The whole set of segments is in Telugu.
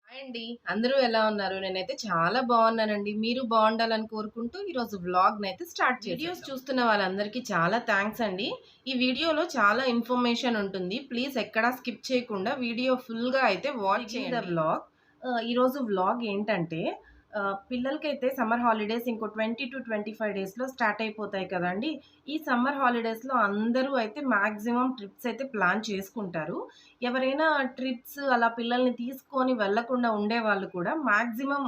హాయ్ అండి. అందరూ ఎలా ఉన్నారు? నేనైతే చాలా బాగున్నానండి. మీరు బాగుండాలని కోరుకుంటూ ఈరోజు వ్లాగ్‌నైతే స్టార్ట్ చేసేద్దాం. వీడియోస్ చూస్తున్న వాళ్ళందరికీ చాలా థాంక్స్ అండి. ఈ వీడియోలో చాలా ఇన్ఫర్మేషన్ ఉంటుంది. ప్లీజ్ ఎక్కడా స్కిప్ చేయకుండా వీడియో ఫుల్‌గా అయితే వాచ్ చేయండి. ద వ్లాగ్ ఈరోజు వ్లాగ్ ఏంటంటే పిల్లలకైతే సమ్మర్ హాలిడేస్ ఇంకో 20-25 డేస్‌లో స్టార్ట్ అయిపోతాయి కదండీ! ఈ సమ్మర్ హాలిడేస్‌లో అందరూ అయితే మాక్సిమం ట్రిప్స్ అయితే ప్లాన్ చేసుకుంటారు. ఎవరైనా ట్రిప్స్ అలా పిల్లల్ని తీసుకొని వెళ్ళకుండా ఉండేవాళ్ళు కూడా మాక్సిమం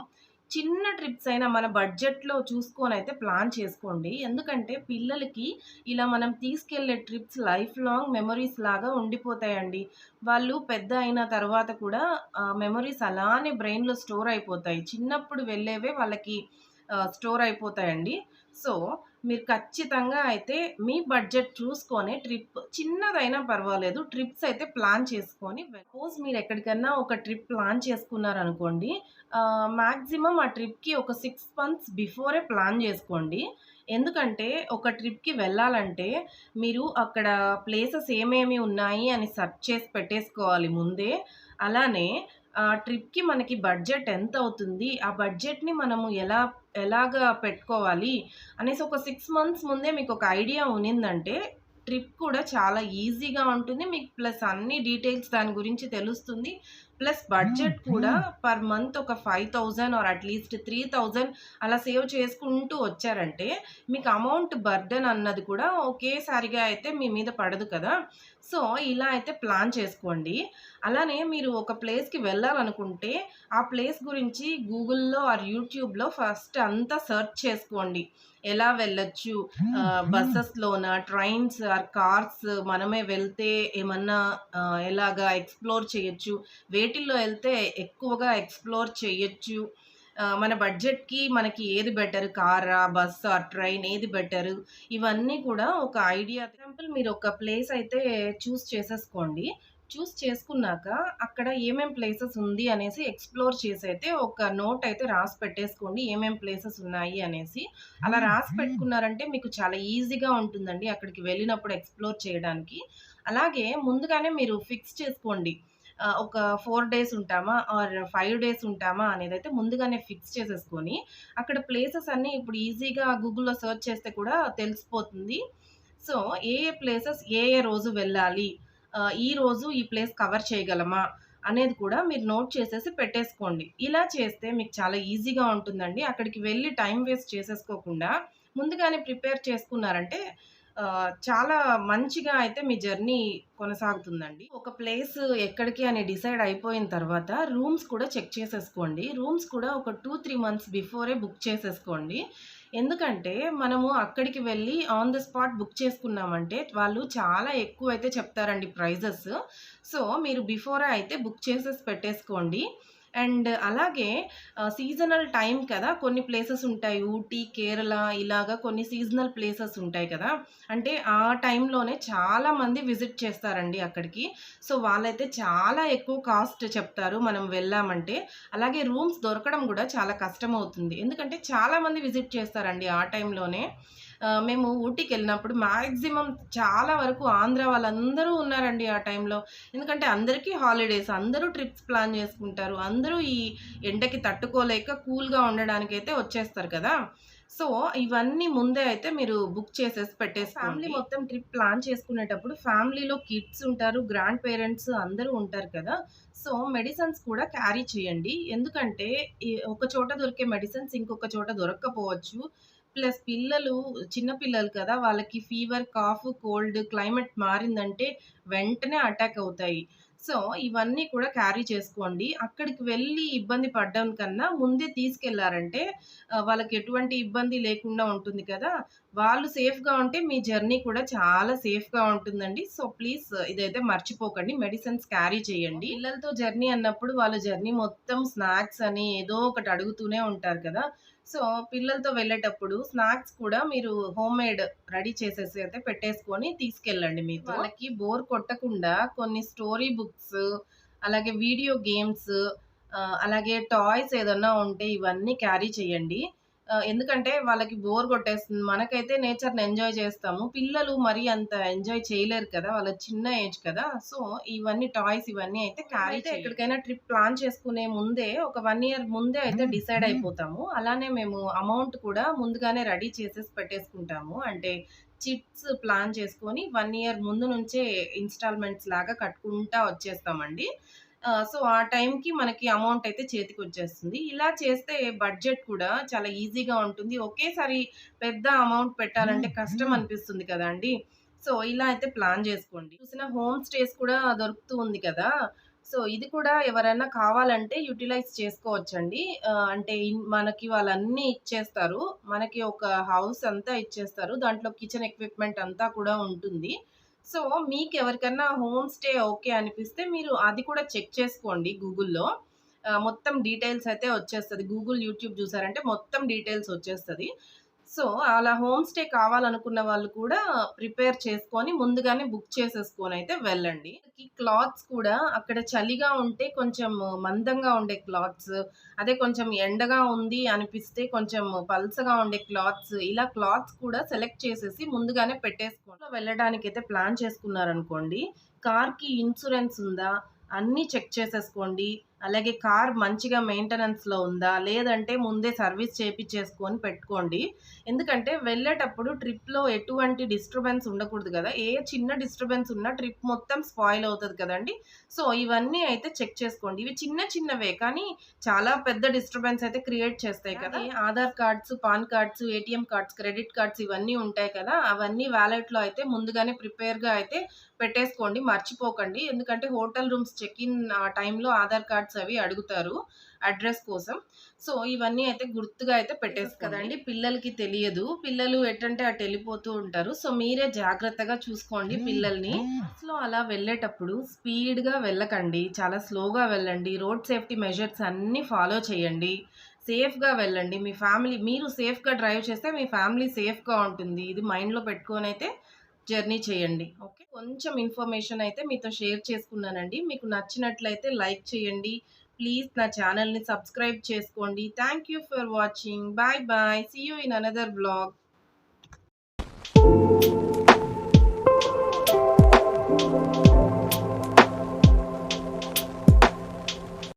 చిన్న ట్రిప్స్ అయినా మన బడ్జెట్‌లో చూసుకొనైతే ప్లాన్ చేసుకోండి. ఎందుకంటే పిల్లలకి ఇలా మనం తీసుకెళ్ళే ట్రిప్స్ లైఫ్ లాంగ్ మెమోరీస్ లాగా ఉండిపోతాయండి. వాళ్ళు పెద్ద అయిన తర్వాత కూడా మెమోరీస్ అలానే బ్రెయిన్‌లో స్టోర్ అయిపోతాయి. చిన్నప్పుడు వెళ్ళేవే వాళ్ళకి స్టోర్ అయిపోతాయండి. సో, మీరు ఖచ్చితంగా అయితే మీ బడ్జెట్ చూసుకొనే ట్రిప్ చిన్నదైనా పర్వాలేదు. ట్రిప్స్ అయితే ప్లాన్ చేసుకొని సపోజ్ మీరెక్కడికన్నా ఒక ట్రిప్ ప్లాన్ చేసుకున్నారనుకోండి. మాక్సిమం ఆ ట్రిప్‌కి ఒక 6 మంత్స్ బిఫోరే ప్లాన్ జేసుకోండి. ఎందుకంటే ఒక ట్రిప్‌కి వెళ్ళాలంటే మీరు అక్కడ ప్లేసెస్ ఏమేమి ఉన్నాయి అని సెర్చ్ చేసి పెట్టేసుకోవాలి ముందే. అలానే ట్రిప్‌కి మనకి బడ్జెట్ ఎంతవుతుంది? ఆ బడ్జెట్‌ని మనము ఎలాగా పెట్టుకోవాలి అనేసి ఒక 6 మంత్స్ ముందే మీకొక ఐడియా ఉన్నిందంటే, ట్రిప్ కూడా చాలా ఈజీగా ఉంటుంది. మీకు ప్లస్ అన్ని డీటెయిల్స్ దాని గురించి తెలుస్తుంది. ప్లస్ బడ్జెట్ కూడా పర్ మంత్ ఒక 5,000 ఆర్ అట్‌లీస్ట్ 3,000 అలా సేవ్ చేసుకుంటూ వచ్చారంటే, మీకు అమౌంట్ బర్డెన్ అన్నది కూడా ఒకేసారిగా అయితే మీ మీద పడదు కదా! సో, ఇలా అయితే ప్లాన్ చేసుకోండి. అలానే మీరు ఒక ప్లేస్‌కి వెళ్ళాలనుకుంటే, ఆ ప్లేస్ గురించి గూగుల్‌లో ఆర్ యూట్యూబ్‌లో ఫస్ట్ అంతా సెర్చ్ చేసుకోండి. ఎలా వెళ్ళొచ్చు? బసెస్‌లోనా? ట్రైన్స్ ఆర్ కార్స్ మనమే వెళ్తే ఏమన్నా ఎలాగా ఎక్స్‌ప్లోర్ చేయొచ్చు? వేటిల్లో ఎళ్తే ఎక్కువగా ఎక్స్‌ప్లోర్ చెయ్యొచ్చు? మన బడ్జెట్‌కి మనకి ఏది బెటర్ కారా? బస్సా? ట్రైన్ ఏది బెటరు? ఇవన్నీ కూడా ఒక ఐడియా ఎగ్జాంపుల్ మీరు ఒక ప్లేస్ అయితే చూజ్ చేసేసుకోండి. చూజ్ చేసుకున్నాక అక్కడ ఏమేం ప్లేసెస్ ఉంది అనేసి ఎక్స్‌ప్లోర్ చేసైతే ఒక నోట్ అయితే రాసి పెట్టేసుకోండి. ఏమేం ప్లేసెస్ ఉన్నాయి అనేసి. అలా రాసి పెట్టుకున్నారంటే మీకు చాలా ఈజీగా ఉంటుందండి అక్కడికి వెళ్ళినప్పుడు ఎక్స్‌ప్లోర్ చేయడానికి. అలాగే ముందుగానే మీరు ఫిక్స్ చేసుకోండి. ఒక 4 డేస్ ఉంటామా? ఆర్ 5 డేస్ ఉంటామా? అనేదైతే ముందుగానే ఫిక్స్ చేసేసుకొని, అక్కడ ప్లేసెస్ అన్నీ ఇప్పుడు ఈజీగా గూగుల్‌లో సెర్చ్ చేస్తే కూడా తెలిసిపోతుంది. సో, ఏ ప్లేసెస్ ఏ రోజు వెళ్ళాలి? ఈరోజు ఈ ప్లేస్ కవర్ చేయగలమా? అనేది కూడా మీరు నోట్ చేసేసి పెట్టేసుకోండి. ఇలా చేస్తే మీకు చాలా ఈజీగా ఉంటుందండి. అక్కడికి వెళ్లి టైమ్ వేస్ట్ చేసేసుకోకుండా ముందుగానే ప్రిపేర్ చేసుకున్నారంటే చాలా మంచిగా అయితే మీ జర్నీ కొనసాగుతుందండి. ఒక ప్లేస్ ఎక్కడికి అని డిసైడ్ అయిపోయిన తర్వాత రూమ్స్ కూడా చెక్ చేసేసుకోండి. రూమ్స్ కూడా ఒక 2, 3 మంత్స్ బిఫోరే బుక్ చేసేసుకోండి. ఎందుకంటే మనము అక్కడికి వెళ్ళి ఆన్ ద స్పాట్ బుక్ చేసుకున్నామంటే వాళ్ళు చాలా ఎక్కువైతే చెప్తారండి ప్రైజెస్. సో, మీరు బిఫోరే అయితే బుక్ చేసేసి పెట్టేసుకోండి. అండ్ అలాగే సీజనల్ టైం కదా! కొన్ని ప్లేసెస్ ఉంటాయి. ఊటీ, కేరళ ఇలాగా కొన్ని సీజనల్ ప్లేసెస్ ఉంటాయి కదా! అంటే ఆ టైంలోనే చాలామంది విజిట్ చేస్తారండి అక్కడికి. సో, వాళ్ళైతే చాలా ఎక్కువ కాస్ట్ చెప్తారు మనం వెళ్ళామంటే. అలాగే రూమ్స్ దొరకడం గూడా చాలా కష్టమవుతుంది. ఎందుకంటే చాలామంది విజిట్ చేస్తారండి ఆ టైంలోనే. మేము ఊటీకెళ్ళినప్పుడు మాక్సిమం చాలా వరకు ఆంధ్ర వాళ్ళందరూ ఉన్నారండి ఆ టైంలో. ఎందుకంటే అందరికీ హాలిడేస్. అందరూ ట్రిప్స్ ప్లాన్ జేసుకుంటారు. అందరూ ఈ ఎండకి తట్టుకోలేక కూల్‌గా ఉండడానికైతే వచ్చేస్తారు కదా! సో, ఇవన్నీ ముందే అయితే మీరు బుక్ చేసేసి పెట్టేసుకోండి. ఫ్యామిలీ మొత్తం ట్రిప్ ప్లాన్ చేసుకునేటప్పుడు ఫ్యామిలీలో కిడ్స్ ఉంటారు, గ్రాండ్ పేరెంట్స్ అందరూ ఉంటారు కదా! సో, మెడిసిన్స్ కూడా క్యారీ చేయండి. ఎందుకంటే ఒక చోట దొరికే మెడిసిన్స్ ఇంకొక చోట దొరక్కపోవచ్చు. ప్లస్ పిల్లలు చిన్న పిల్లలు కదా! వాళ్ళకి ఫీవర్, కాఫ్, కోల్డ్ క్లైమేట్ మారిందంటే వెంటనే అటాక్ అవుతాయి. సో, ఇవన్నీ కూడా క్యారీ చేసుకోండి. అక్కడికి వెళ్లి ఇబ్బంది పడడం కన్నా ముందే తీసుకెళ్లారంటే వాళ్ళకి ఎటువంటి ఇబ్బంది లేకుండా ఉంటుంది కదా! వాళ్ళు సేఫ్‌గా ఉంటే మీ జర్నీ కూడా చాలా సేఫ్‌గా ఉంటుందండి. సో, ప్లీజ్ ఇదైతే మర్చిపోకండి. మెడిసిన్స్ క్యారీ చేయండి. పిల్లలతో జర్నీ అన్నప్పుడు వాళ్ళు జర్నీ మొత్తం స్నాక్స్ అని ఏదో ఒకటి అడుగుతూనే ఉంటారు కదా! సో, పిల్లలతో వెళ్ళేటప్పుడు స్నాక్స్ కూడా మీరు హోమ్‌మేడ్ రెడీ చేసేసి అయితే పెట్టేసుకొని తీసుకెళ్ళండి మీతో. వాళ్ళకి బోర్ కొట్టకుండా కొన్ని స్టోరీ బుక్స్, అలాగే వీడియో గేమ్స్ అలాగే టాయ్స్ ఏదన్నా ఉంటే ఇవన్నీ క్యారీ చేయండి. ఎందుకంటే వాళ్ళకి బోర్ కొట్టేస్తుంది. మనకైతే నేచర్‌ని ఎంజాయ్ చేస్తాము. పిల్లలు మరీ అంత ఎంజాయ్ చేయలేరు కదా! వాళ్ళది చిన్న ఏజ్ కదా! సో, ఇవన్నీ టాయ్స్ ఇవన్నీ అయితే క్యారీ అయితే ఎక్కడికైనా ట్రిప్ ప్లాన్ చేసుకునే ముందే ఒక 1 ఇయర్ ముందే అయితే డిసైడ్ అయిపోతాము. అలానే మేము అమౌంట్ కూడా ముందుగానే రెడీ చేసేసి పెట్టేసుకుంటాము. అంటే చిట్స్ ప్లాన్ చేసుకొని 1 ఇయర్ ముందు నుంచే ఇన్‌స్టాల్‌మెంట్స్ లాగా కట్టుకుంటా వచ్చేస్తామండి. సో, ఆ టైంకి మనకి అమౌంట్ అయితే చేతికొచ్చేస్తుంది. ఇలా చేస్తే బడ్జెట్ కూడా చాలా ఈజీగా ఉంటుంది. ఒకేసారి పెద్ద అమౌంట్ పెట్టాలంటే కష్టం అనిపిస్తుంది కదండీ! సో, ఇలా అయితే ప్లాన్ జేసుకోండి. చూసిన హోమ్ స్టేస్ కూడా దొరుకుతూ ఉంది కదా! సో, ఇది కూడా ఎవరైనా కావాలంటే యుటిలైజ్ చేసుకోవచ్చండి. అంటే మనకి వాళ్ళన్నీ ఇచ్చేస్తారు. మనకి ఒక హౌస్ అంతా ఇచ్చేస్తారు. దాంట్లో కిచెన్ ఎక్విప్‌మెంట్ అంతా కూడా ఉంటుంది. సో, మీకెవరికన్నా హోమ్ స్టే ఓకే అనిపిస్తే మీరు అది కూడా చెక్ చేసుకోండి గూగుల్‌లో. మొత్తం డీటెయిల్స్ అయితే వచ్చేస్తది. గూగుల్, యూట్యూబ్ జూసారంటే మొత్తం డీటెయిల్స్ వచ్చేస్తది. సో, అలా హోమ్ స్టే కావాలనుకున్న వాళ్ళు కూడా ప్రిపేర్ చేసుకొని ముందుగానే బుక్ చేసేసుకొనైతే వెళ్ళండి. ఈ క్లాత్స్ కూడా అక్కడ చలిగా ఉంటే కొంచెం మందంగా ఉండే క్లాత్స్, అదే కొంచెం ఎండగా ఉంది అనిపిస్తే కొంచెం పల్చగా ఉండే క్లాత్స్, ఇలా క్లాత్స్ కూడా సెలెక్ట్ చేసేసి ముందుగానే పెట్టేసుకోండి. వెళ్ళడానికైతే ప్లాన్ చేసుకున్నారనుకోండి, కార్‌కి ఇన్స్యూరెన్స్ ఉందా? అన్నీ చెక్ చేసేసుకోండి. అలాగే కార్ మంచిగా మెయింటెనెన్స్‌లో ఉందా? లేదంటే ముందే సర్వీస్ చేపిచ్చేసుకొని పెట్టుకోండి. ఎందుకంటే వెళ్ళేటప్పుడు ట్రిప్‌లో ఎటువంటి డిస్టర్బెన్స్ ఉండకూడదు గదా! ఏ చిన్న డిస్టర్బెన్స్ ఉన్నా ట్రిప్ మొత్తం స్పాయిల్ అవుతది కదండీ! సో, ఇవన్నీ అయితే చెక్ చేసుకోండి. ఇవి చిన్న చిన్నవే కానీ చాలా పెద్ద డిస్టర్బెన్స్ అయితే క్రియేట్ చేస్తాయి కదా! Aadhaar cards, pan cards, ATM cards, credit cards ఇవన్నీ ఉంటాయి కదా! అవన్నీ వాలెట్‌లో అయితే ముందుగానే ప్రిపేర్‌గా అయితే పెట్టేసుకోండి. మర్చిపోకండి. ఎందుకంటే హోటల్ రూమ్స్ చెక్ ఇన్ ఆ టైంలో ఆధార్ కార్డ్స్ అవి అడుగుతారు అడ్రెస్ కోసం. సో, ఇవన్నీ అయితే గుర్తుగా అయితే కదండీ! పిల్లలకి తెలియదు. పిల్లలు ఎటంటే అటు ఎళ్ళిపోతూ ఉంటారు. సో, మీరే జాగ్రత్తగా చూసుకోండి పిల్లల్ని. బస్‌లో అలా వెళ్ళేటప్పుడు స్పీడ్‌గా వెళ్ళకండి. చాలా స్లోగా వెళ్ళండి. రోడ్ సేఫ్టీ మెజర్స్ అన్నీ ఫాలో చేయండి. సేఫ్‌గా వెళ్ళండి. మీ ఫ్యామిలీ మీరు సేఫ్‌గా డ్రైవ్ చేస్తే మీ ఫ్యామిలీ సేఫ్‌గా ఉంటుంది. ఇది మైండ్‌లో పెట్టుకొనైతే జర్నీ చేయండి. ఓకే. కొంచెం ఇన్ఫర్మేషన్ అయితే మీతో షేర్ చేసుకున్నానండి. మీకు నచ్చినట్లయితే లైక్ చేయండి. ప్లీజ్ నా ఛానెల్‌ని సబ్స్క్రైబ్ చేసుకోండి. Thank you for watching. Bye bye. See you in another vlog.